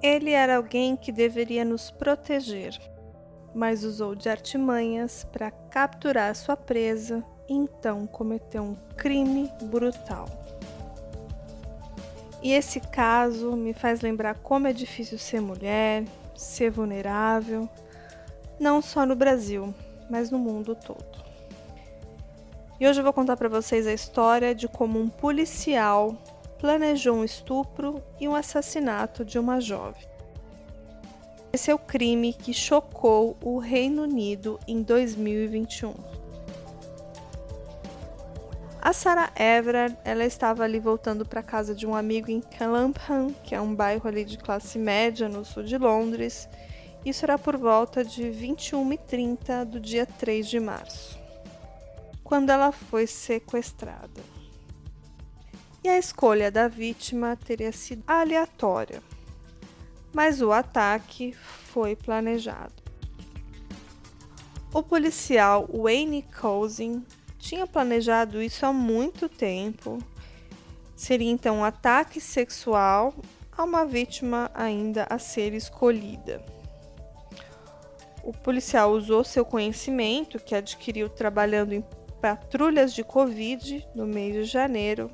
Ele era alguém que deveria nos proteger, mas usou de artimanhas para capturar sua presa e então cometeu um crime brutal. E esse caso me faz lembrar como é difícil ser mulher, ser vulnerável, não só no Brasil, mas no mundo todo. E hoje eu vou contar para vocês a história de como um policial planejou um estupro e um assassinato de uma jovem. Esse é o crime que chocou o Reino Unido em 2021. A Sarah Everard, ela estava ali voltando para casa de um amigo em Clapham, que é um bairro ali de classe média no sul de Londres. Isso era por volta de 21h30 do dia 3 de março, quando ela foi sequestrada. E a escolha da vítima teria sido aleatória, mas o ataque foi planejado. O policial Wayne Couzin tinha planejado isso há muito tempo. Seria então um ataque sexual a uma vítima ainda a ser escolhida. O policial usou seu conhecimento, que adquiriu trabalhando em patrulhas de Covid no mês de janeiro,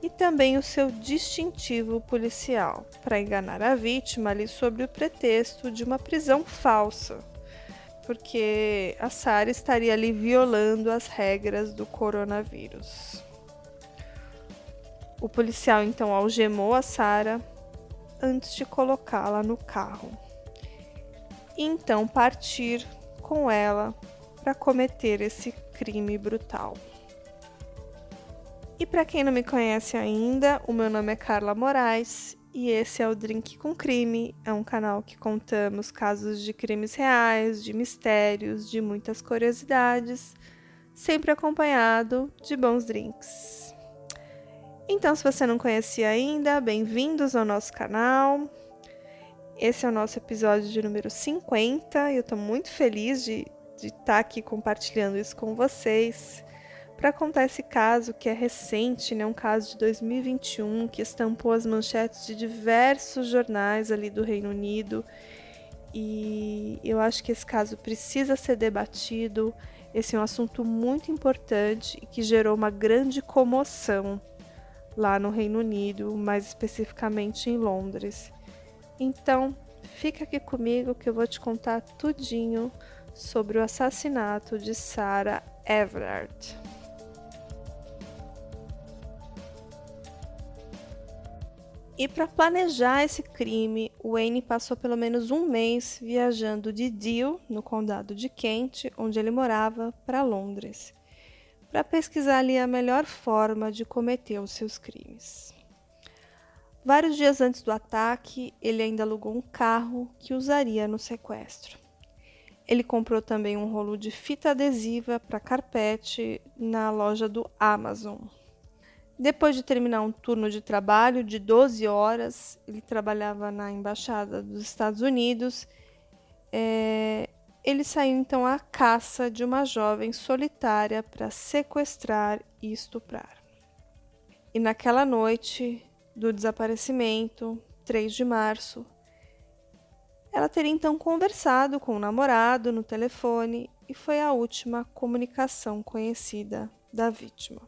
e também o seu distintivo policial, para enganar a vítima ali sob o pretexto de uma prisão falsa, porque a Sarah estaria ali violando as regras do coronavírus. O policial então algemou a Sarah antes de colocá-la no carro e então partir com ela para cometer esse crime brutal. E para quem não me conhece ainda, o meu nome é Carla Moraes e esse é o Drink com Crime. É um canal que contamos casos de crimes reais, de mistérios, de muitas curiosidades, sempre acompanhado de bons drinks. Então, se você não conhecia ainda, bem-vindos ao nosso canal. Esse é o nosso episódio de número 50 e eu estou muito feliz de estar aqui compartilhando isso com vocês para contar esse caso que é recente, né? Um caso de 2021 que estampou as manchetes de diversos jornais ali do Reino Unido e eu acho que esse caso precisa ser debatido. Esse é um assunto muito importante e que gerou uma grande comoção lá no Reino Unido, mais especificamente em Londres. Então, fica aqui comigo que eu vou te contar tudinho sobre o assassinato de Sarah Everard. E para planejar esse crime, Wayne passou pelo menos um mês viajando de Deal, no condado de Kent, onde ele morava, para Londres, para pesquisar ali a melhor forma de cometer os seus crimes. Vários dias antes do ataque, ele ainda alugou um carro que usaria no sequestro. Ele comprou também um rolo de fita adesiva para carpete na loja do Amazon. Depois de terminar um turno de trabalho de 12 horas, ele trabalhava na Embaixada dos Estados Unidos, ele saiu então à caça de uma jovem solitária para sequestrar e estuprar. E naquela noite do desaparecimento, 3 de março, ela teria então conversado com o namorado no telefone e foi a última comunicação conhecida da vítima.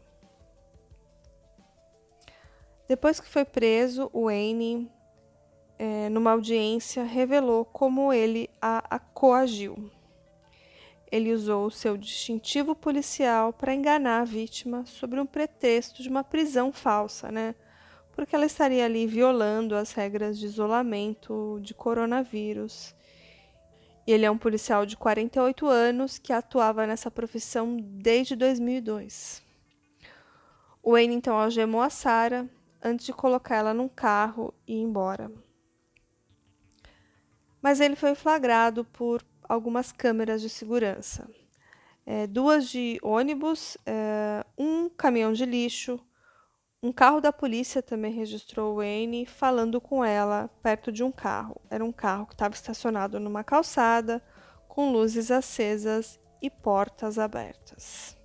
Depois que foi preso, o Wayne, numa audiência, revelou como ele a coagiu. Ele usou o seu distintivo policial para enganar a vítima sobre um pretexto de uma prisão falsa, né? Porque ela estaria ali violando as regras de isolamento de coronavírus. E ele é um policial de 48 anos que atuava nessa profissão desde 2002. O Wayne então algemou a Sarah antes de colocar ela num carro e ir embora. Mas ele foi flagrado por algumas câmeras de segurança. 2 de ônibus, um caminhão de lixo, um carro da polícia também registrou o Wayne falando com ela perto de um carro. Era um carro que estava estacionado numa calçada, com luzes acesas e portas abertas.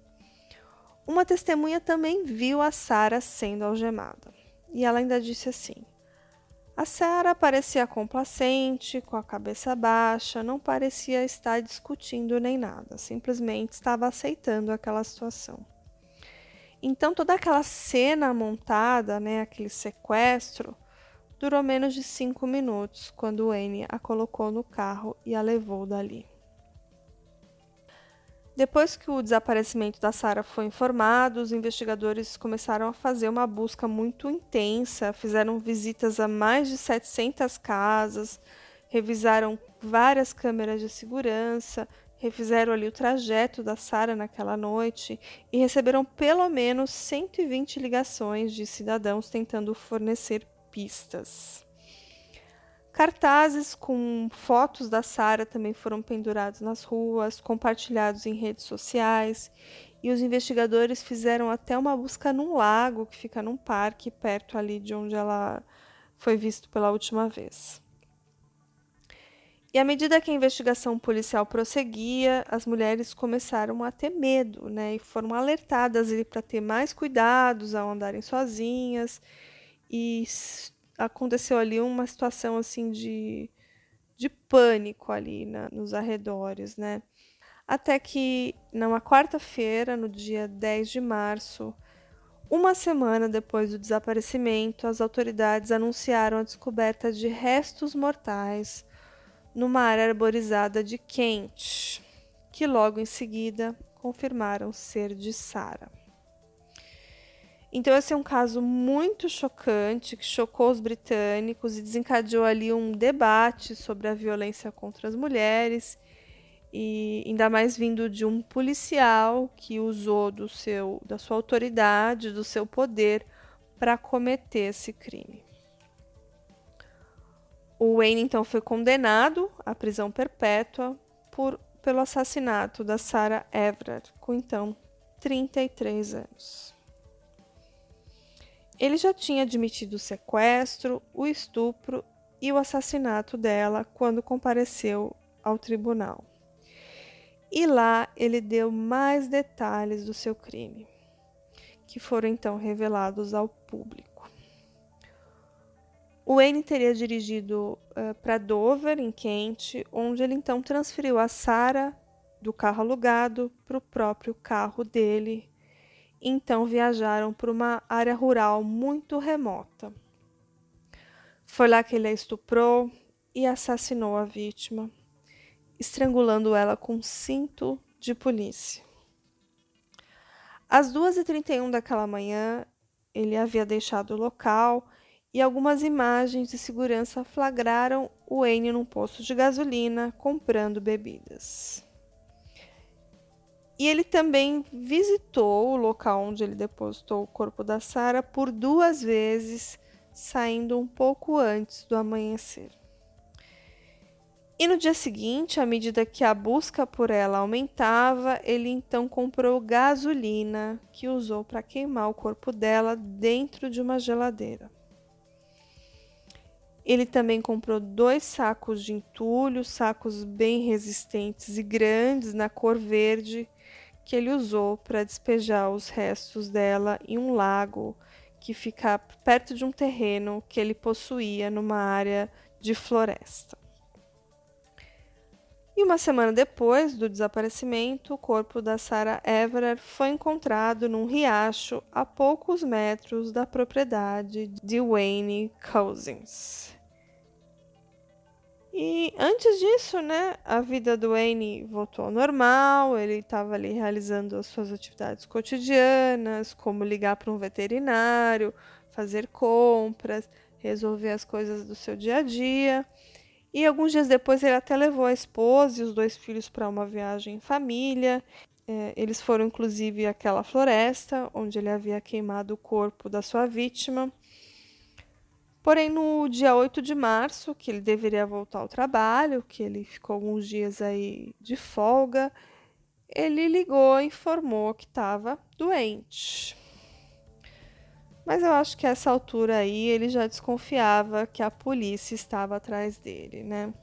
Uma testemunha também viu a Sarah sendo algemada. E ela ainda disse assim: A Sarah parecia complacente, com a cabeça baixa, não parecia estar discutindo nem nada, simplesmente estava aceitando aquela situação. Então toda aquela cena montada, né, aquele sequestro, durou menos de 5 minutos, quando Wayne a colocou no carro e a levou dali. Depois que o desaparecimento da Sarah foi informado, os investigadores começaram a fazer uma busca muito intensa, fizeram visitas a mais de 700 casas, revisaram várias câmeras de segurança, refizeram ali o trajeto da Sarah naquela noite e receberam pelo menos 120 ligações de cidadãos tentando fornecer pistas. Cartazes com fotos da Sarah também foram pendurados nas ruas, compartilhados em redes sociais, e os investigadores fizeram até uma busca num lago que fica num parque perto ali de onde ela foi vista pela última vez. E à medida que a investigação policial prosseguia, as mulheres começaram a ter medo, né? E foram alertadas para ter mais cuidados ao andarem sozinhas. E aconteceu ali uma situação assim de pânico ali nos arredores, né? Até que, numa quarta-feira, no dia 10 de março, uma semana depois do desaparecimento, as autoridades anunciaram a descoberta de restos mortais numa área arborizada de Kent, que logo em seguida confirmaram ser de Sarah. Então esse é um caso muito chocante, que chocou os britânicos e desencadeou ali um debate sobre a violência contra as mulheres, e ainda mais vindo de um policial que usou da sua autoridade, do seu poder para cometer esse crime. O Wayne então foi condenado à prisão perpétua pelo assassinato da Sarah Everard, com então 33 anos. Ele já tinha admitido o sequestro, o estupro e o assassinato dela quando compareceu ao tribunal. E lá ele deu mais detalhes do seu crime, que foram então revelados ao público. O Wayne teria dirigido para Dover, em Kent, onde ele então transferiu a Sarah do carro alugado para o próprio carro dele. Então viajaram para uma área rural muito remota. Foi lá que ele a estuprou e assassinou a vítima, estrangulando ela com um cinto de polícia. Às 2h31 daquela manhã, ele havia deixado o local e algumas imagens de segurança flagraram o Wayne num posto de gasolina comprando bebidas. E ele também visitou o local onde ele depositou o corpo da Sarah por 2 vezes, saindo um pouco antes do amanhecer. E no dia seguinte, à medida que a busca por ela aumentava, ele então comprou gasolina que usou para queimar o corpo dela dentro de uma geladeira. Ele também comprou 2 sacos de entulho, sacos bem resistentes e grandes, na cor verde, que ele usou para despejar os restos dela em um lago que fica perto de um terreno que ele possuía numa área de floresta. E uma semana depois do desaparecimento, o corpo da Sarah Everard foi encontrado num riacho a poucos metros da propriedade de Wayne Couzens. E antes disso, né, a vida do Wayne voltou ao normal, ele estava ali realizando as suas atividades cotidianas, como ligar para um veterinário, fazer compras, resolver as coisas do seu dia a dia. E alguns dias depois ele até levou a esposa e os 2 filhos para uma viagem em família. Eles foram inclusive àquela floresta onde ele havia queimado o corpo da sua vítima. Porém, no dia 8 de março, que ele deveria voltar ao trabalho, que ele ficou alguns dias aí de folga, ele ligou e informou que estava doente. Mas eu acho que a essa altura aí ele já desconfiava que a polícia estava atrás dele, né?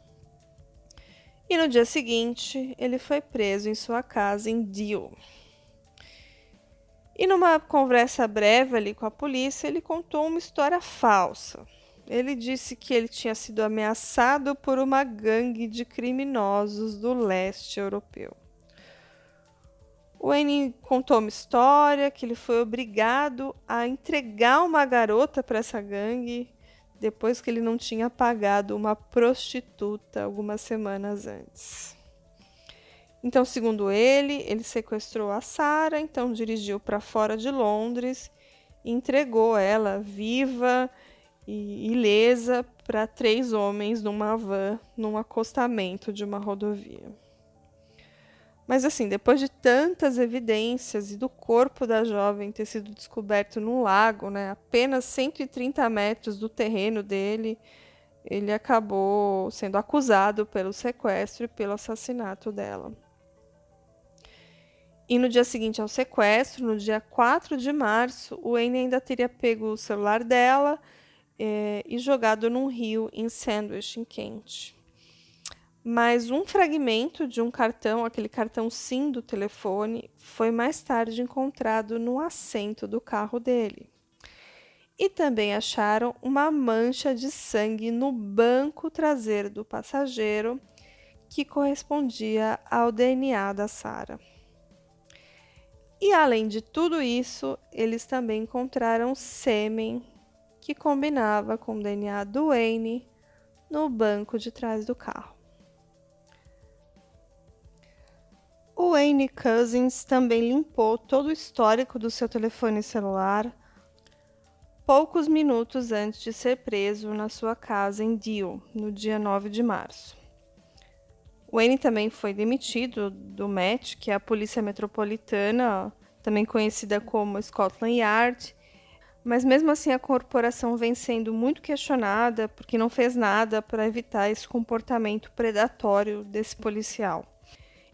E no dia seguinte, ele foi preso em sua casa em Deal. E numa conversa breve ali com a polícia, ele contou uma história falsa. Ele disse que ele tinha sido ameaçado por uma gangue de criminosos do leste europeu. O Wayne contou uma história que ele foi obrigado a entregar uma garota para essa gangue depois que ele não tinha pagado uma prostituta algumas semanas antes. Então, segundo ele sequestrou a Sarah, então dirigiu para fora de Londres e entregou ela viva e ilesa para 3 homens numa van num acostamento de uma rodovia. Mas assim, depois de tantas evidências e do corpo da jovem ter sido descoberto num lago, né, apenas 130 metros do terreno dele, ele acabou sendo acusado pelo sequestro e pelo assassinato dela. E no dia seguinte ao sequestro, no dia 4 de março, o Wayne ainda teria pego o celular dela e jogado num rio em Sandwich, em Kent. Mas um fragmento de um cartão, aquele cartão SIM do telefone, foi mais tarde encontrado no assento do carro dele. E também acharam uma mancha de sangue no banco traseiro do passageiro, que correspondia ao DNA da Sarah. E além de tudo isso, eles também encontraram sêmen que combinava com o DNA do Wayne no banco de trás do carro. O Wayne Couzens também limpou todo o histórico do seu telefone celular poucos minutos antes de ser preso na sua casa em Deal, no dia 9 de março. Wayne também foi demitido do Met, que é a Polícia Metropolitana, também conhecida como Scotland Yard, mas mesmo assim a corporação vem sendo muito questionada porque não fez nada para evitar esse comportamento predatório desse policial.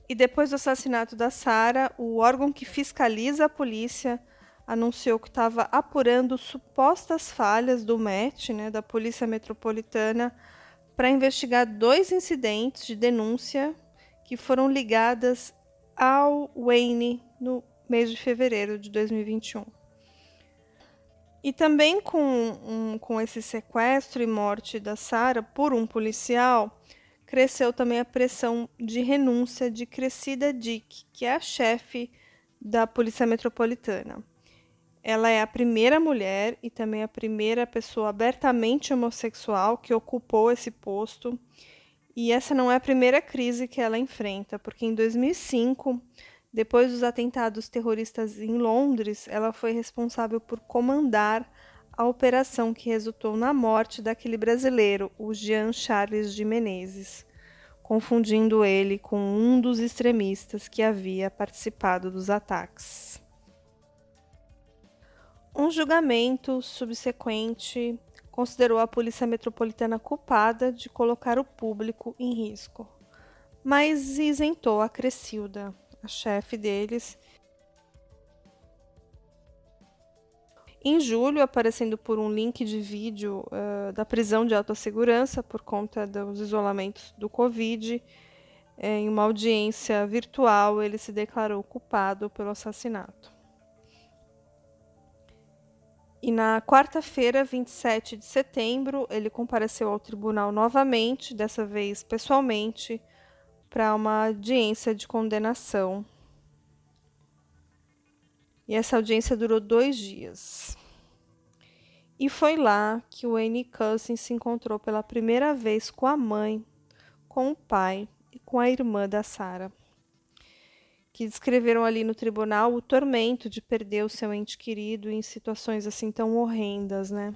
E depois do assassinato da Sarah, o órgão que fiscaliza a polícia anunciou que estava apurando supostas falhas do Met, né, da Polícia Metropolitana, para investigar 2 incidentes de denúncia que foram ligadas ao Wayne no mês de fevereiro de 2021. E também com esse sequestro e morte da Sarah por um policial, cresceu também a pressão de renúncia de Cressida Dick, que é a chefe da Polícia Metropolitana. Ela é a primeira mulher e também a primeira pessoa abertamente homossexual que ocupou esse posto. E essa não é a primeira crise que ela enfrenta, porque em 2005, depois dos atentados terroristas em Londres, ela foi responsável por comandar a operação que resultou na morte daquele brasileiro, o Jean Charles de Menezes, confundindo ele com um dos extremistas que havia participado dos ataques. Um julgamento subsequente considerou a Polícia Metropolitana culpada de colocar o público em risco, mas isentou a Cressilda, a chefe deles. Em julho, aparecendo por um link de vídeo da prisão de alta segurança por conta dos isolamentos do Covid, em uma audiência virtual, ele se declarou culpado pelo assassinato. E na quarta-feira, 27 de setembro, ele compareceu ao tribunal novamente, dessa vez pessoalmente, para uma audiência de condenação. E essa audiência durou 2 dias. E foi lá que o Wayne Couzens se encontrou pela primeira vez com a mãe, com o pai e com a irmã da Sarah, que descreveram ali no tribunal o tormento de perder o seu ente querido em situações assim tão horrendas, né?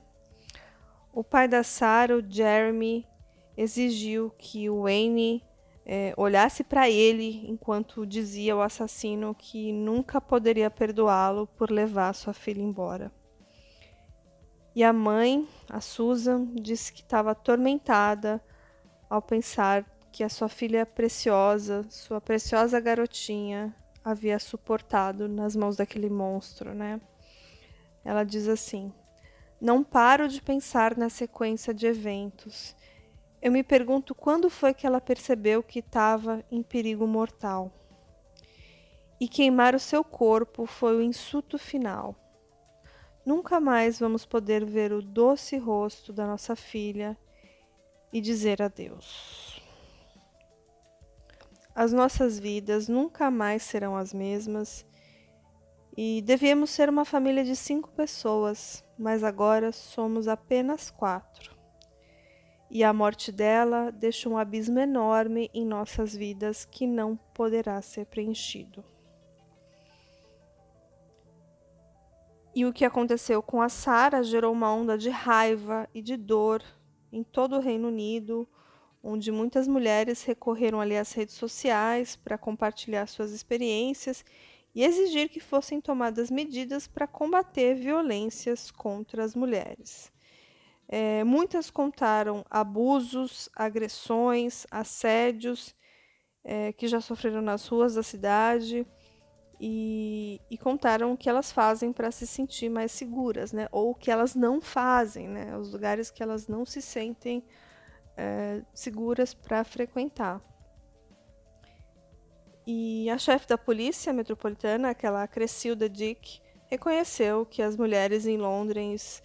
O pai da Sarah, o Jeremy, exigiu que o Wayne olhasse para ele enquanto dizia ao assassino que nunca poderia perdoá-lo por levar sua filha embora. E a mãe, a Susan, disse que estava atormentada ao pensar que a sua filha preciosa, sua preciosa garotinha, havia suportado nas mãos daquele monstro, né? Ela diz assim: "Não paro de pensar na sequência de eventos. Eu me pergunto quando foi que ela percebeu que estava em perigo mortal. E queimar o seu corpo foi o insulto final. nunca mais vamos poder ver o doce rosto da nossa filha e dizer adeus. As nossas vidas nunca mais serão as mesmas e devíamos ser uma família de 5 pessoas, mas agora somos apenas 4. E a morte dela deixa um abismo enorme em nossas vidas que não poderá ser preenchido. E o que aconteceu com a Sarah gerou uma onda de raiva e de dor em todo o Reino Unido, onde muitas mulheres recorreram ali às redes sociais para compartilhar suas experiências e exigir que fossem tomadas medidas para combater violências contra as mulheres. Muitas contaram abusos, agressões, assédios que já sofreram nas ruas da cidade e contaram o que elas fazem para se sentir mais seguras, né? Ou o que elas não fazem, né? Os lugares que elas não se sentem seguras para frequentar. E a chefe da polícia metropolitana, aquela Cressida Dick, reconheceu que as mulheres em Londres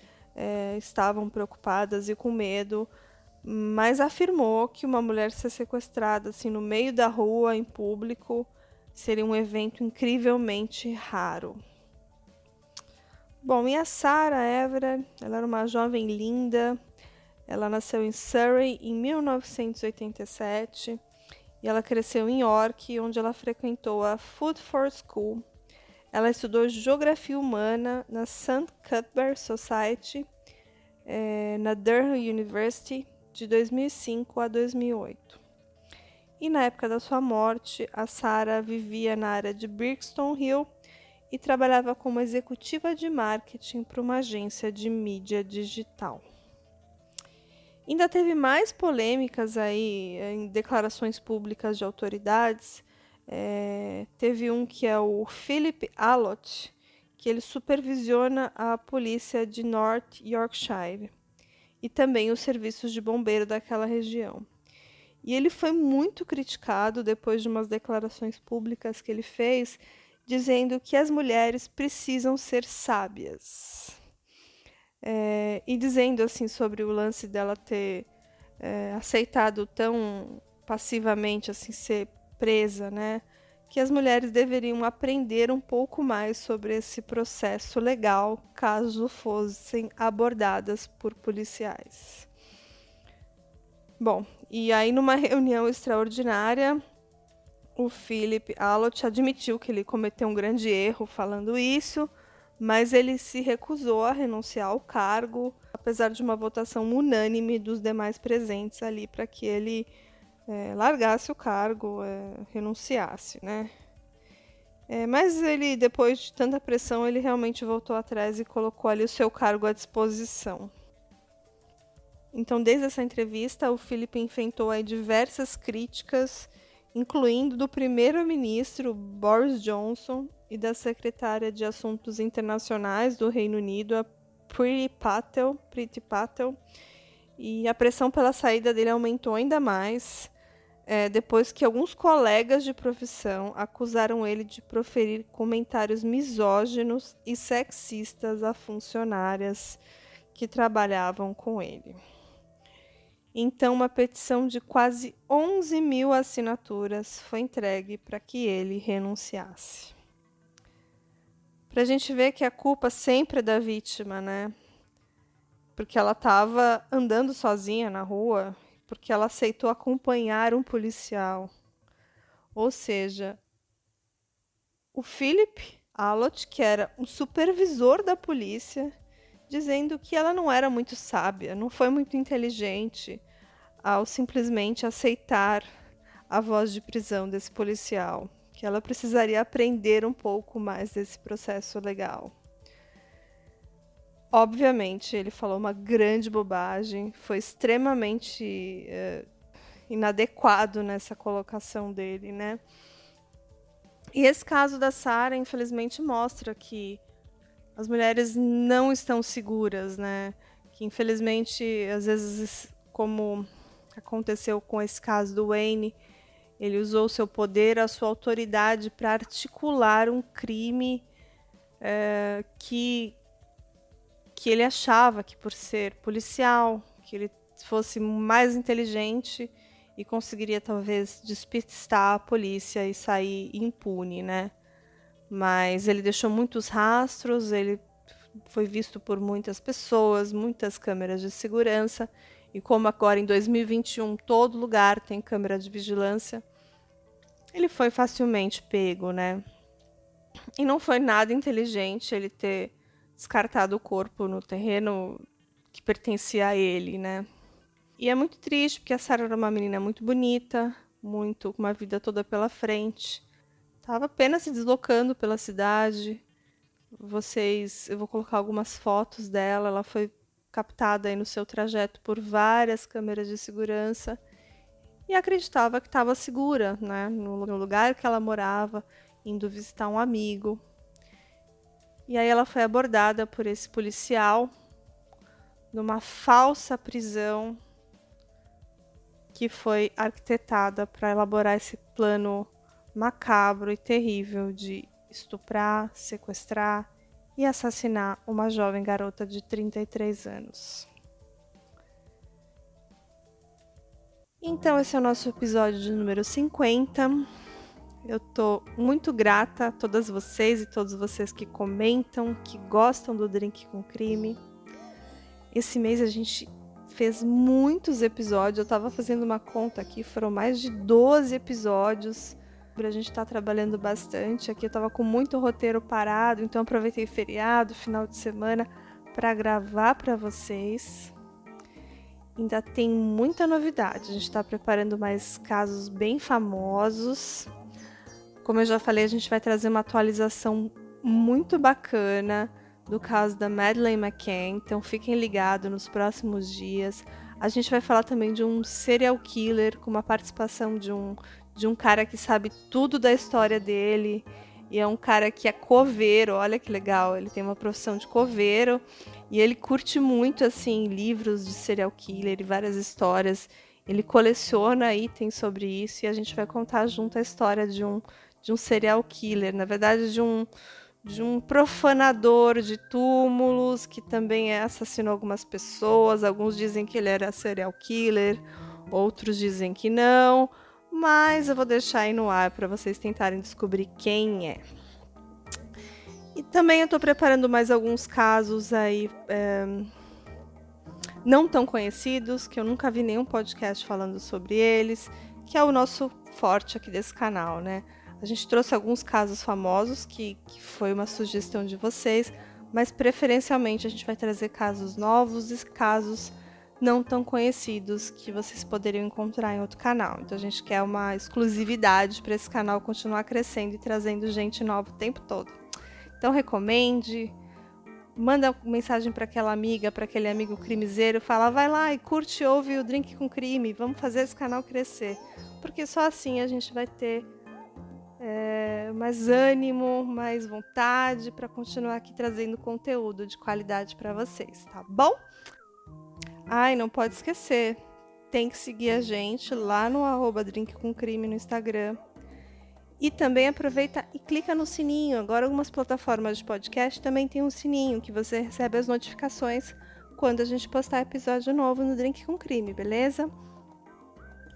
estavam preocupadas e com medo, mas afirmou que uma mulher ser sequestrada assim, no meio da rua, em público, seria um evento incrivelmente raro. Bom, e a Sarah Everard, ela era uma jovem linda, ela nasceu em Surrey em 1987 e ela cresceu em York, onde ela frequentou a Fulford School. Ela estudou Geografia Humana na St. Cuthbert Society, na Durham University, de 2005 a 2008. E na época da sua morte, a Sarah vivia na área de Brixton Hill e trabalhava como executiva de marketing para uma agência de mídia digital. Ainda teve mais polêmicas aí em declarações públicas de autoridades. Teve um que é o Philip Allott, que ele supervisiona a polícia de North Yorkshire e também os serviços de bombeiro daquela região. E ele foi muito criticado depois de umas declarações públicas que ele fez, dizendo que as mulheres precisam ser sábias. E dizendo assim sobre o lance dela ter aceitado tão passivamente assim ser presa, né? Que as mulheres deveriam aprender um pouco mais sobre esse processo legal caso fossem abordadas por policiais. Bom, e aí numa reunião extraordinária, o Philip Allott admitiu que ele cometeu um grande erro falando isso, mas ele se recusou a renunciar ao cargo, apesar de uma votação unânime dos demais presentes ali para que ele largasse o cargo, renunciasse, né? Mas ele, depois de tanta pressão, ele realmente voltou atrás e colocou ali o seu cargo à disposição. Então, desde essa entrevista, o Philip enfrentou aí diversas críticas, incluindo do primeiro-ministro Boris Johnson e da secretária de Assuntos Internacionais do Reino Unido, a Priti Patel, e a pressão pela saída dele aumentou ainda mais, depois que alguns colegas de profissão acusaram ele de proferir comentários misóginos e sexistas a funcionárias que trabalhavam com ele. Então, uma petição de quase 11 mil assinaturas foi entregue para que ele renunciasse. Para a gente ver que a culpa sempre é da vítima, né? Porque ela estava andando sozinha na rua, porque ela aceitou acompanhar um policial. Ou seja, o Philip Allott, que era um supervisor da polícia, dizendo que ela não era muito sábia, não foi muito inteligente ao simplesmente aceitar a voz de prisão desse policial, que ela precisaria aprender um pouco mais desse processo legal. Obviamente, ele falou uma grande bobagem, foi extremamente inadequado nessa colocação dele, né? E esse caso da Sarah, infelizmente, mostra que as mulheres não estão seguras, né? Que, infelizmente, às vezes, como aconteceu com esse caso do Wayne, ele usou o seu poder, a sua autoridade para articular um crime que que ele achava que por ser policial, que ele fosse mais inteligente e conseguiria talvez despistar a polícia e sair impune, né? Mas ele deixou muitos rastros, ele foi visto por muitas pessoas, muitas câmeras de segurança, e como agora em 2021 todo lugar tem câmera de vigilância, ele foi facilmente pego, né? E não foi nada inteligente ele ter descartado o corpo no terreno que pertencia a ele, né? E é muito triste, porque a Sarah era uma menina muito bonita, com uma vida toda pela frente. Estava apenas se deslocando pela cidade. Eu vou colocar algumas fotos dela. Ela foi captada aí no seu trajeto por várias câmeras de segurança e acreditava que estava segura, né? No lugar que ela morava, indo visitar um amigo. E aí ela foi abordada por esse policial numa falsa prisão que foi arquitetada para elaborar esse plano macabro e terrível de estuprar, sequestrar e assassinar uma jovem garota de 33 anos. Então esse é o nosso episódio de número 50. Eu tô muito grata a todas vocês e todos vocês que comentam, que gostam do Drink com Crime. Esse mês a gente fez muitos episódios, eu tava fazendo uma conta aqui, foram mais de 12 episódios. A gente tá trabalhando bastante aqui, eu tava com muito roteiro parado, então aproveitei feriado, final de semana, para gravar para vocês. Ainda tem muita novidade, a gente tá preparando mais casos bem famosos. Como eu já falei, a gente vai trazer uma atualização muito bacana do caso da Madeleine McCann, então fiquem ligados nos próximos dias. A gente vai falar também de um serial killer, com uma participação de um cara que sabe tudo da história dele, e é um cara que é coveiro, olha que legal, ele tem uma profissão de coveiro, e ele curte muito, assim, livros de serial killer e várias histórias, ele coleciona itens sobre isso, e a gente vai contar junto a história de um serial killer, na verdade de um profanador de túmulos que também assassinou algumas pessoas. Alguns dizem que ele era serial killer, outros dizem que não, mas eu vou deixar aí no ar para vocês tentarem descobrir quem é. E também eu estou preparando mais alguns casos aí não tão conhecidos, que eu nunca vi nenhum podcast falando sobre eles, que é o nosso forte aqui desse canal, né? A gente trouxe alguns casos famosos, que foi uma sugestão de vocês, mas preferencialmente a gente vai trazer casos novos e casos não tão conhecidos que vocês poderiam encontrar em outro canal. Então a gente quer uma exclusividade para esse canal continuar crescendo e trazendo gente nova o tempo todo. Então recomende, manda mensagem para aquela amiga, para aquele amigo crimezeiro, fala, vai lá e curte e ouve o Drink com Crime, vamos fazer esse canal crescer. Porque só assim a gente vai ter mais ânimo, mais vontade para continuar aqui trazendo conteúdo de qualidade para vocês, tá bom? Ai, não pode esquecer, tem que seguir a gente lá no @drinkcomcrime no Instagram. E também aproveita e clica no sininho. Agora algumas plataformas de podcast também tem um sininho que você recebe as notificações quando a gente postar episódio novo no Drink com Crime, beleza?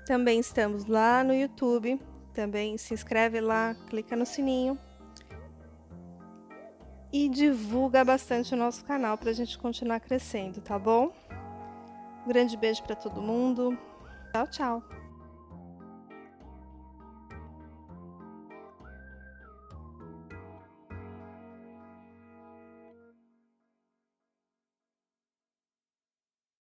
Também estamos lá no YouTube. Também se inscreve lá, clica no sininho e divulga bastante o nosso canal para a gente continuar crescendo, tá bom? Um grande beijo para todo mundo. Tchau, tchau!